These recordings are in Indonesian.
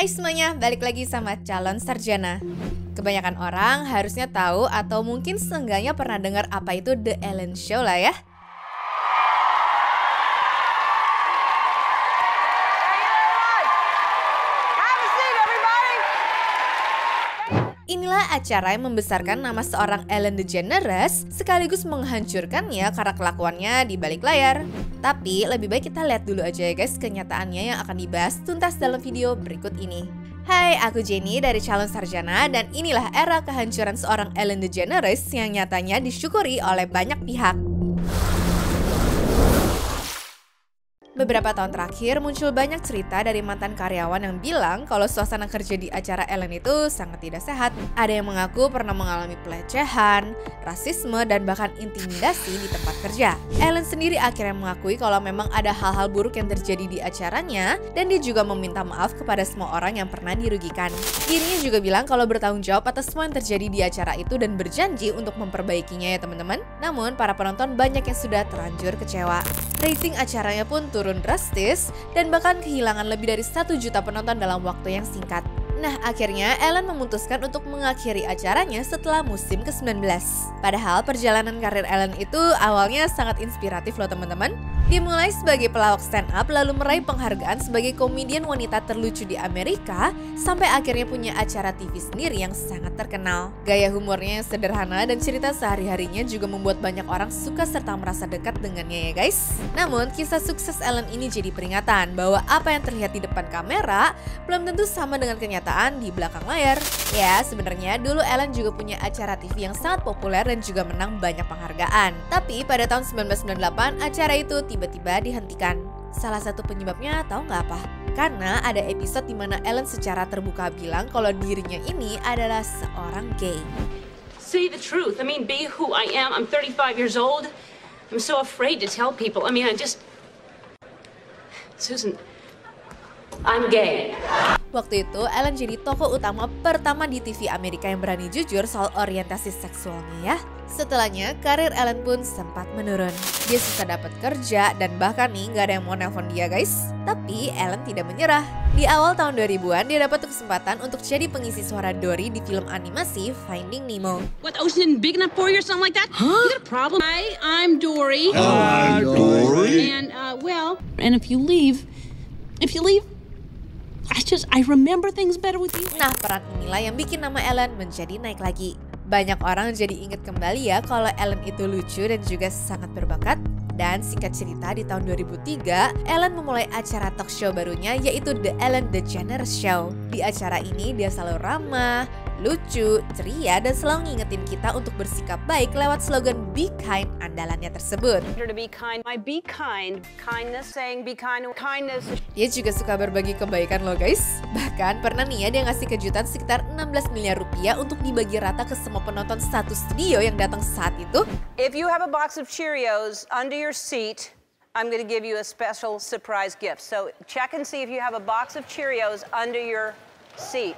Hai semuanya, balik lagi sama Calon Sarjana. Kebanyakan orang harusnya tahu atau mungkin seenggaknya pernah dengar apa itu The Ellen Show lah ya. Inilah acara yang membesarkan nama seorang Ellen DeGeneres sekaligus menghancurkannya karena kelakuannya di balik layar. Tapi lebih baik kita lihat dulu aja ya guys kenyataannya yang akan dibahas tuntas dalam video berikut ini. Hai, aku Jenny dari Calon Sarjana dan inilah era kehancuran seorang Ellen DeGeneres yang nyatanya disyukuri oleh banyak pihak. Beberapa tahun terakhir muncul banyak cerita dari mantan karyawan yang bilang kalau suasana kerja di acara Ellen itu sangat tidak sehat. Ada yang mengaku pernah mengalami pelecehan, rasisme, dan bahkan intimidasi di tempat kerja. Ellen sendiri akhirnya mengakui kalau memang ada hal-hal buruk yang terjadi di acaranya dan dia juga meminta maaf kepada semua orang yang pernah dirugikan. Dirinya juga bilang kalau bertanggung jawab atas semua yang terjadi di acara itu dan berjanji untuk memperbaikinya ya teman-teman. Namun para penonton banyak yang sudah terlanjur kecewa. Rating acaranya pun turun drastis dan bahkan kehilangan lebih dari 1 juta penonton dalam waktu yang singkat. Nah, akhirnya Ellen memutuskan untuk mengakhiri acaranya setelah musim ke-19. Padahal perjalanan karir Ellen itu awalnya sangat inspiratif loh teman-teman. Dimulai sebagai pelawak stand up lalu meraih penghargaan sebagai komedian wanita terlucu di Amerika sampai akhirnya punya acara TV sendiri yang sangat terkenal. Gaya humornya yang sederhana dan cerita sehari-harinya juga membuat banyak orang suka serta merasa dekat dengannya ya guys. Namun kisah sukses Ellen ini jadi peringatan bahwa apa yang terlihat di depan kamera belum tentu sama dengan kenyataan di belakang layar. Ya, sebenarnya dulu Ellen juga punya acara TV yang sangat populer dan juga menang banyak penghargaan. Tapi pada tahun 1998 acara itu tiba-tiba dihentikan. Salah satu penyebabnya tahu nggak apa? Karena ada episode di mana Ellen secara terbuka bilang kalau dirinya ini adalah seorang gay. Say the truth. I mean, be who I am. I'm 35 years old. I'm so afraid to tell people. I mean, Susan, I'm gay. Waktu itu, Ellen jadi tokoh utama pertama di TV Amerika yang berani jujur soal orientasi seksualnya ya. Setelahnya, karir Ellen pun sempat menurun. Dia susah dapat kerja dan bahkan nih gak ada yang mau nelpon dia guys. Tapi Ellen tidak menyerah. Di awal tahun 2000-an, dia dapat kesempatan untuk jadi pengisi suara Dory di film animasi Finding Nemo. What, ocean isn't big enough for you or something like that? Huh? You got a problem? Hi, I'm Dory. Hi, Dory. And, and if you leave, I remember things better with you. Nah, peran inilah yang bikin nama Ellen menjadi naik lagi. Banyak orang jadi ingat kembali ya kalau Ellen itu lucu dan juga sangat berbakat. Dan singkat cerita di tahun 2003, Ellen memulai acara talk show barunya yaitu The Ellen DeGeneres Show. Di acara ini dia selalu ramah, lucu, ceria, dan selalu ngingetin kita untuk bersikap baik lewat slogan Be Kind andalannya tersebut. To be kind, be kind, kindness, saying be kind, kindness. Dia juga suka berbagi kebaikan loh guys. Bahkan pernah nih ya dia ngasih kejutan sekitar 16 miliar rupiah untuk dibagi rata ke semua penonton satu studio yang datang saat itu. If you have a box of Cheerios under your seat, I'm going to give you a special surprise gift. So check and see if you have a box of Cheerios under your seat.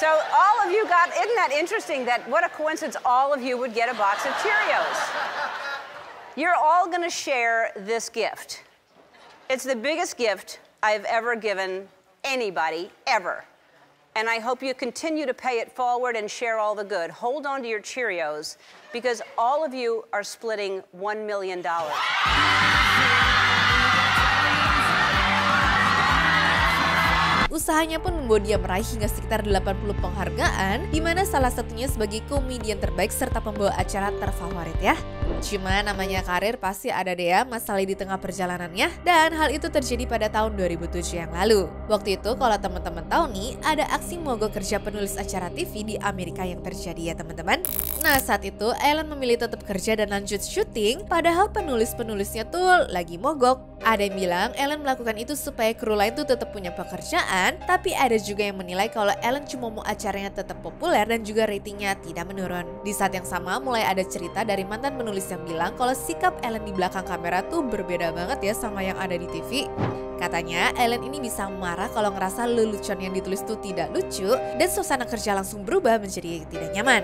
So all of you got, isn't that interesting that what a coincidence all of you would get a box of Cheerios. You're all going to share this gift. It's the biggest gift I've ever given anybody, ever. And I hope you continue to pay it forward and share all the good. Hold on to your Cheerios because all of you are splitting $1 million. Usahanya pun membuat dia meraih hingga sekitar 80 penghargaan, di mana salah satunya sebagai komedian terbaik serta pembawa acara terfavorit ya. Cuma namanya karir pasti ada deh ya masalah di tengah perjalanannya, dan hal itu terjadi pada tahun 2007 yang lalu. Waktu itu kalau teman-teman tahu nih, ada aksi mogok kerja penulis acara TV di Amerika yang terjadi ya teman-teman. Nah saat itu Ellen memilih tetap kerja dan lanjut syuting, padahal penulis-penulisnya tuh lagi mogok. Ada yang bilang Ellen melakukan itu supaya kru lain tuh tetap punya pekerjaan, tapi ada juga yang menilai kalau Ellen cuma mau acaranya tetap populer dan juga ratingnya tidak menurun. Di saat yang sama mulai ada cerita dari mantan penulis yang bilang kalau sikap Ellen di belakang kamera tuh berbeda banget ya sama yang ada di TV. Katanya Ellen ini bisa marah kalau ngerasa lelucon yang ditulis tuh tidak lucu dan suasana kerja langsung berubah menjadi tidak nyaman.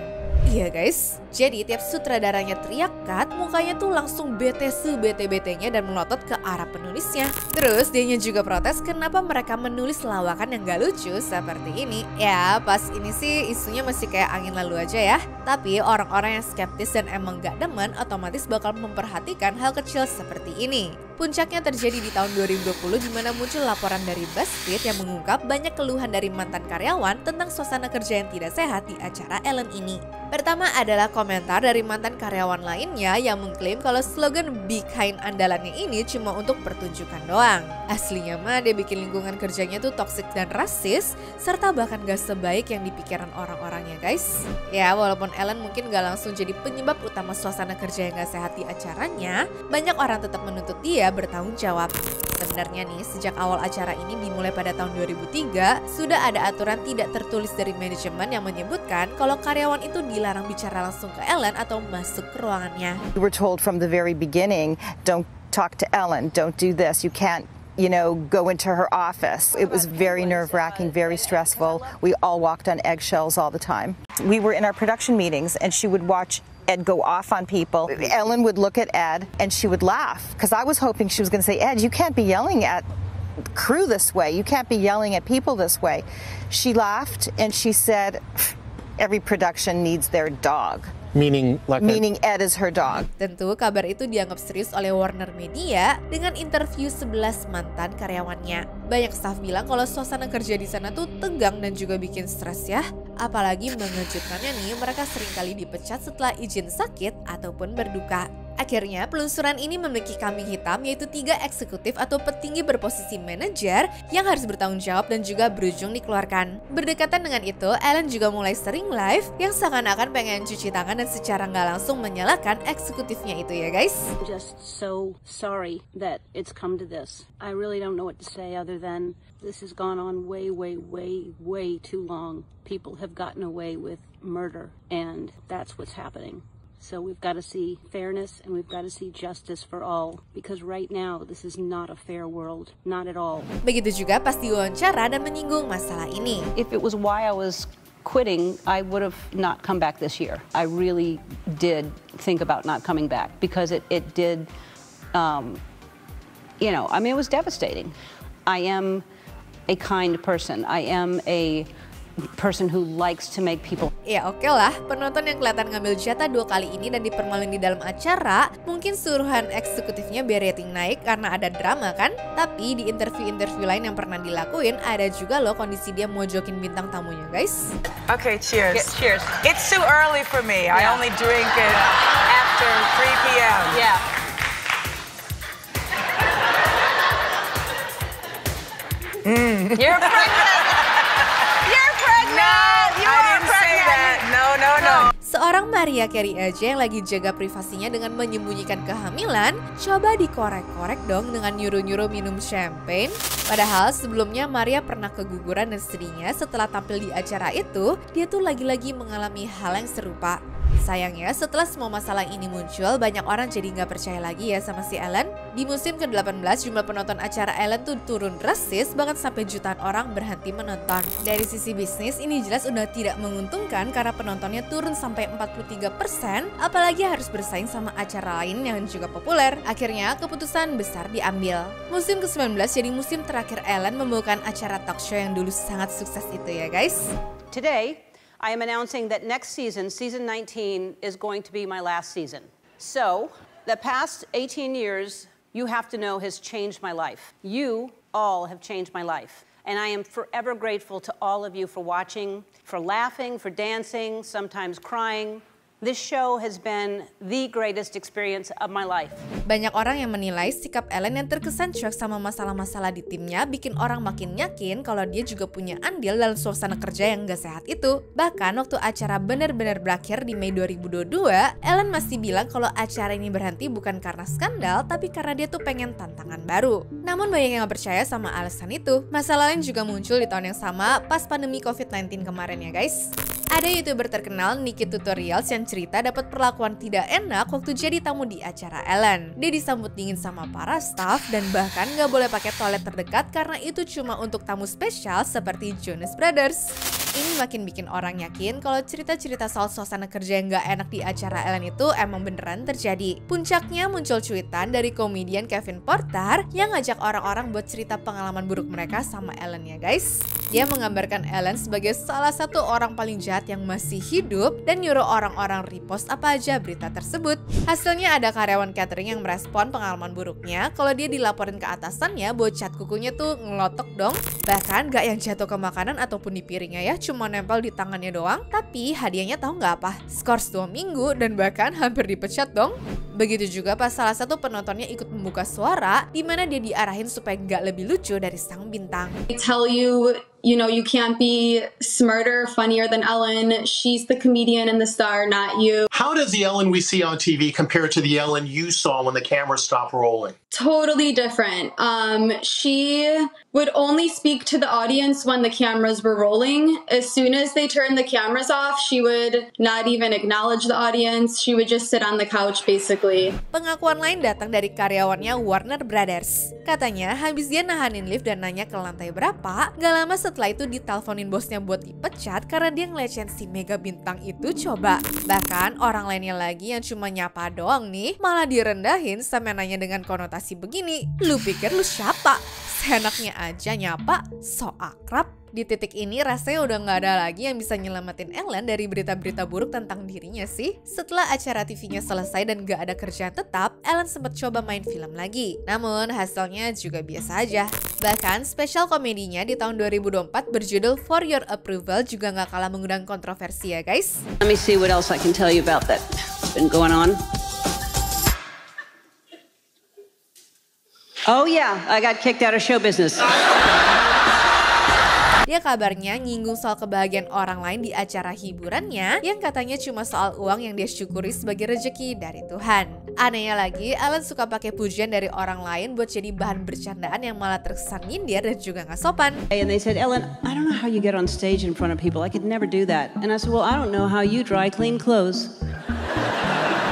Iya guys, jadi tiap sutradaranya teriak cut, mukanya tuh langsung bete sebete-betenya dan melotot ke arah penulisnya. Terus dianya juga protes kenapa mereka menulis lawakan yang gak lucu seperti ini. Ya pas ini sih isunya masih kayak angin lalu aja ya. Tapi orang-orang yang skeptis dan emang gak demen otomatis bakal memperhatikan hal kecil seperti ini. Puncaknya terjadi di tahun 2020 di mana muncul laporan dari BuzzFeed yang mengungkap banyak keluhan dari mantan karyawan tentang suasana kerja yang tidak sehat di acara Ellen ini. Pertama adalah komentar dari mantan karyawan lainnya yang mengklaim kalau slogan Be Kind andalannya ini cuma untuk pertunjukan doang. Aslinya mah dia bikin lingkungan kerjanya tuh toksik dan rasis, serta bahkan gak sebaik yang dipikiran orang-orangnya guys. Ya walaupun Ellen mungkin gak langsung jadi penyebab utama suasana kerja yang gak sehat di acaranya, banyak orang tetap menuntut dia bertanggung jawab. Sebenarnya nih, sejak awal acara ini dimulai pada tahun 2003, sudah ada aturan tidak tertulis dari manajemen yang menyebutkan kalau karyawan itu dilarang bicara langsung ke Ellen atau masuk ke ruangannya. We were told from the very beginning, don't talk to Ellen, don't do this, you can't go into her office. It was very nerve-wracking, very stressful. We all walked on eggshells all the time. We were in our production meetings and she would watch Ed go off on people. Ellen would look at Ed and she would laugh because I was hoping she was going to say, Ed, you can't be yelling at crew this way. You can't be yelling at people this way. She laughed and she said, every production needs their dog. Meaning Ed is her dog. Tentu kabar itu dianggap serius oleh Warner Media dengan interview 11 mantan karyawannya. Banyak staf bilang kalau suasana kerja di sana tuh tegang dan juga bikin stres ya. Apalagi mengejutkannya nih, mereka seringkali dipecat setelah izin sakit ataupun berduka. Akhirnya, penelusuran ini memiliki kambing hitam yaitu 3 eksekutif atau petinggi berposisi manajer yang harus bertanggung jawab dan juga berujung dikeluarkan. Berdekatan dengan itu, Ellen juga mulai sering live yang seakan-akan pengen cuci tangan dan secara nggak langsung menyalahkan eksekutifnya itu ya guys. I'm just so sorry that it's come to this. I really don't know what to say other than this has gone on way too long. People have gotten away with murder and that's what's happening. So we've got to see fairness and we've got to see justice for all because right now this is not a fair world, not at all. Begitu juga pas diwawancara dan menyinggung masalah ini. If it was why I was quitting, I would have not come back this year. I really did think about not coming back because it did, it was devastating. I am a kind person. I am a person who likes to make people. Ya oke lah, penonton yang kelihatan ngambil jatah 2 kali ini dan dipermaluin di dalam acara, mungkin suruhan eksekutifnya biar rating naik karena ada drama kan? Tapi di interview-interview lain yang pernah dilakuin, ada juga loh kondisi dia mojokin bintang tamunya guys. Okay, cheers. Cheers. It's too early for me. I only drink it after 3 p.m. Yeah. You're pregnant. Seorang Mariah Carey aja yang lagi jaga privasinya dengan menyembunyikan kehamilan, coba dikorek-korek dong dengan nyuruh-nyuruh minum champagne. Padahal sebelumnya Maria pernah keguguran dan sedihnya setelah tampil di acara itu, dia tuh lagi-lagi mengalami hal yang serupa. Sayangnya setelah semua masalah ini muncul, banyak orang jadi nggak percaya lagi ya sama si Ellen. Di musim ke-18 jumlah penonton acara Ellen tuh turun drastis, bahkan sampai jutaan orang berhenti menonton. Dari sisi bisnis ini jelas udah tidak menguntungkan karena penontonnya turun sampai 43%, apalagi harus bersaing sama acara lain yang juga populer. Akhirnya keputusan besar diambil. Musim ke-19 jadi musim terakhir Ellen membawakan acara talk show yang dulu sangat sukses itu ya guys. Today, I am announcing that next season, season 19, is going to be my last season. So, the past 18 years, you have to know, has changed my life. You all have changed my life. And I am forever grateful to all of you for watching, for laughing, for dancing, sometimes crying. This show has been the greatest experience of my life. Banyak orang yang menilai sikap Ellen yang terkesan cuek sama masalah-masalah di timnya bikin orang makin yakin kalau dia juga punya andil dalam suasana kerja yang gak sehat itu. Bahkan waktu acara benar-benar berakhir di Mei 2022, Ellen masih bilang kalau acara ini berhenti bukan karena skandal, tapi karena dia tuh pengen tantangan baru. Namun banyak yang gak percaya sama alasan itu. Masalah lain juga muncul di tahun yang sama pas pandemi COVID-19 kemarin ya guys. Ada YouTuber terkenal Nikki Tutorials yang cerita dapat perlakuan tidak enak waktu jadi tamu di acara Ellen. Dia disambut dingin sama para staff dan bahkan gak boleh pakai toilet terdekat karena itu cuma untuk tamu spesial seperti Jonas Brothers. Ini makin bikin orang yakin kalau cerita-cerita soal suasana kerja yang gak enak di acara Ellen itu emang beneran terjadi. Puncaknya muncul cuitan dari komedian Kevin Porter yang ngajak orang-orang buat cerita pengalaman buruk mereka sama Ellen ya guys. Dia menggambarkan Ellen sebagai salah satu orang paling jahat yang masih hidup dan nyuruh orang-orang repost apa aja berita tersebut. Hasilnya ada karyawan catering yang merespon pengalaman buruknya kalau dia dilaporin ke atasannya bahwa cat kukunya tuh ngelotok dong. Bahkan gak yang jatuh ke makanan ataupun di piringnya ya, cuma nempel di tangannya doang. Tapi hadiahnya tahu nggak apa? Skors 2 minggu dan bahkan hampir dipecat dong. Begitu juga pas salah satu penontonnya ikut membuka suara di mana dia diarahin supaya nggak lebih lucu dari sang bintang. I tell you, you can't be smarter, funnier than Ellen. She's the comedian and the star, not you. How does the Ellen we see on TV compare to the Ellen you saw when the camera stopped rolling? Totally different. She would only speak to the audience when the cameras were rolling. As soon as they turned the cameras off, she would not even acknowledge the audience. She would just sit on the couch basically. Pengakuan lain datang dari karyawannya Warner Brothers. Katanya habis dia nahanin lift dan nanya ke lantai berapa, gak lama setelah itu diteleponin bosnya buat dipecat karena dia ngelecehin si mega bintang itu coba. Bahkan orang lainnya lagi yang cuma nyapa doang nih malah direndahin sampai nanya dengan konotasi begini, lu pikir lu siapa? Seenaknya aja nyapa, so akrab. Di titik ini rasanya udah gak ada lagi yang bisa nyelamatin Ellen dari berita-berita buruk tentang dirinya sih. Setelah acara TV-nya selesai dan gak ada kerjaan tetap, Ellen sempat coba main film lagi. Namun hasilnya juga biasa aja. Bahkan spesial komedinya di tahun 2024 berjudul For Your Approval juga gak kalah mengundang kontroversi ya guys. Let me see what else I can tell you about that been going on. Oh yeah, I got kicked out of show business. Dia kabarnya nyinggung soal kebahagiaan orang lain di acara hiburannya yang katanya cuma soal uang yang dia syukuri sebagai rejeki dari Tuhan. Anehnya lagi, Ellen suka pakai pujian dari orang lain buat jadi bahan bercandaan yang malah terkesan nyindir dan juga gak sopan. And they said, Ellen, I don't know how you get on stage in front of people. I could never do that. And I said, well, I don't know how you dry clean clothes.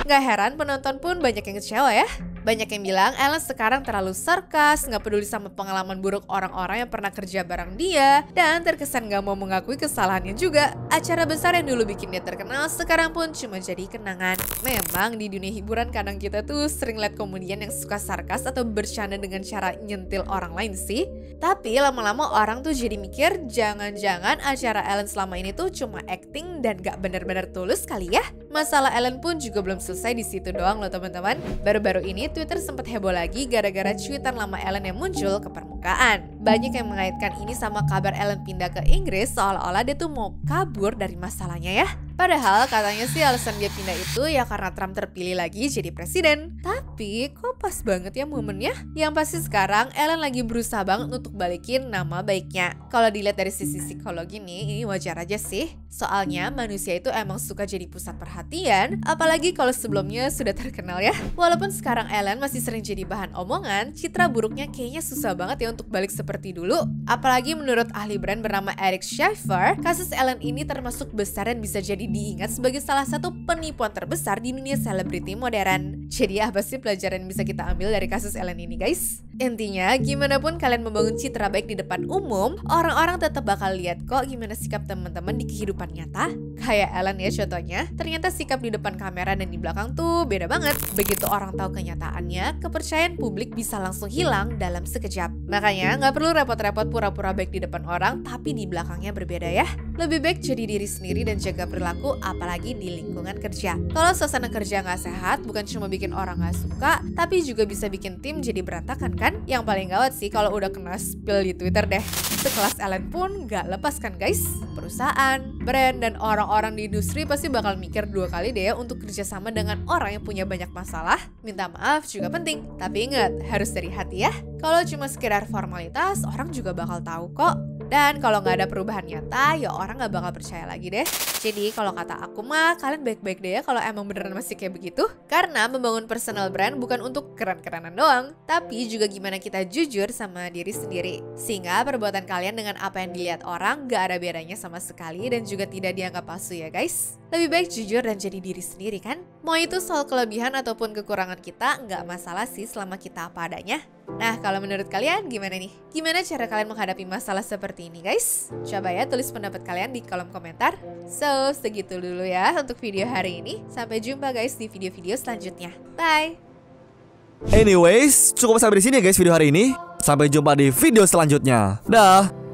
Gak heran penonton pun banyak yang kecewa ya. Banyak yang bilang Ellen sekarang terlalu sarkas, gak peduli sama pengalaman buruk orang-orang yang pernah kerja bareng dia, dan terkesan gak mau mengakui kesalahannya juga. Acara besar yang dulu bikin dia terkenal sekarang pun cuma jadi kenangan. Memang di dunia hiburan kadang kita tuh sering liat komedian yang suka sarkas atau bercanda dengan cara nyentil orang lain sih. Tapi lama-lama orang tuh jadi mikir jangan-jangan acara Ellen selama ini tuh cuma acting dan gak benar-benar tulus kali ya. Masalah Ellen pun juga belum selesai di situ doang loh teman-teman. Baru-baru ini Twitter sempat heboh lagi gara-gara cuitan lama Ellen yang muncul ke permukaan. Banyak yang mengaitkan ini sama kabar Ellen pindah ke Inggris seolah-olah dia tuh mau kabur dari masalahnya ya. Padahal katanya sih alasan dia pindah itu ya karena Trump terpilih lagi jadi presiden. Tapi kok pas banget ya momennya? Yang pasti sekarang Ellen lagi berusaha banget untuk balikin nama baiknya. Kalau dilihat dari sisi psikologi nih, ini wajar aja sih. Soalnya manusia itu emang suka jadi pusat perhatian, apalagi kalau sebelumnya sudah terkenal ya. Walaupun sekarang Ellen masih sering jadi bahan omongan, citra buruknya kayaknya susah banget ya untuk balik seperti dulu. Apalagi menurut ahli brand bernama Eric Schaffer, kasus Ellen ini termasuk besar dan bisa jadi diingat sebagai salah satu penipuan terbesar di dunia selebriti modern. Jadi apa sih pelajaran yang bisa kita ambil dari kasus Ellen ini guys? Intinya, gimana pun kalian membangun citra baik di depan umum, orang-orang tetap bakal lihat kok gimana sikap teman-teman di kehidupan nyata. Kayak Ellen ya contohnya, ternyata sikap di depan kamera dan di belakang tuh beda banget. Begitu orang tahu kenyataannya, kepercayaan publik bisa langsung hilang dalam sekejap. Makanya nggak perlu repot-repot pura-pura baik di depan orang, tapi di belakangnya berbeda ya. Lebih baik jadi diri sendiri dan jaga perilaku, apalagi di lingkungan kerja. Kalau suasana kerja nggak sehat, bukan cuma bikin orang nggak suka, tapi juga bisa bikin tim jadi berantakan kan? Yang paling gawat sih kalau udah kena spill di Twitter deh. Sekelas Ellen pun nggak lepas kan guys? Perusahaan, brand, dan orang-orang di industri pasti bakal mikir 2 kali deh ya untuk kerjasama dengan orang yang punya banyak masalah. Minta maaf juga penting, tapi ingat harus dari hati ya. Kalau cuma sekedar formalitas, orang juga bakal tahu kok. Dan kalau nggak ada perubahan nyata, ya orang nggak bakal percaya lagi deh. Jadi kalau kata aku mah, kalian baik-baik deh ya kalau emang beneran masih kayak begitu. Karena membangun personal brand bukan untuk keren-kerenan doang, tapi juga gimana kita jujur sama diri sendiri. Sehingga perbuatan kalian dengan apa yang dilihat orang nggak ada bedanya sama sekali dan juga tidak dianggap palsu ya guys. Lebih baik jujur dan jadi diri sendiri kan? Mau itu soal kelebihan ataupun kekurangan kita, nggak masalah sih selama kita apa adanya. Nah, kalau menurut kalian gimana nih? Gimana cara kalian menghadapi masalah seperti ini, guys? Coba ya tulis pendapat kalian di kolom komentar. So, segitu dulu ya untuk video hari ini. Sampai jumpa guys di video-video selanjutnya. Bye! Anyways, cukup sampai di sini ya guys video hari ini. Sampai jumpa di video selanjutnya. Dah.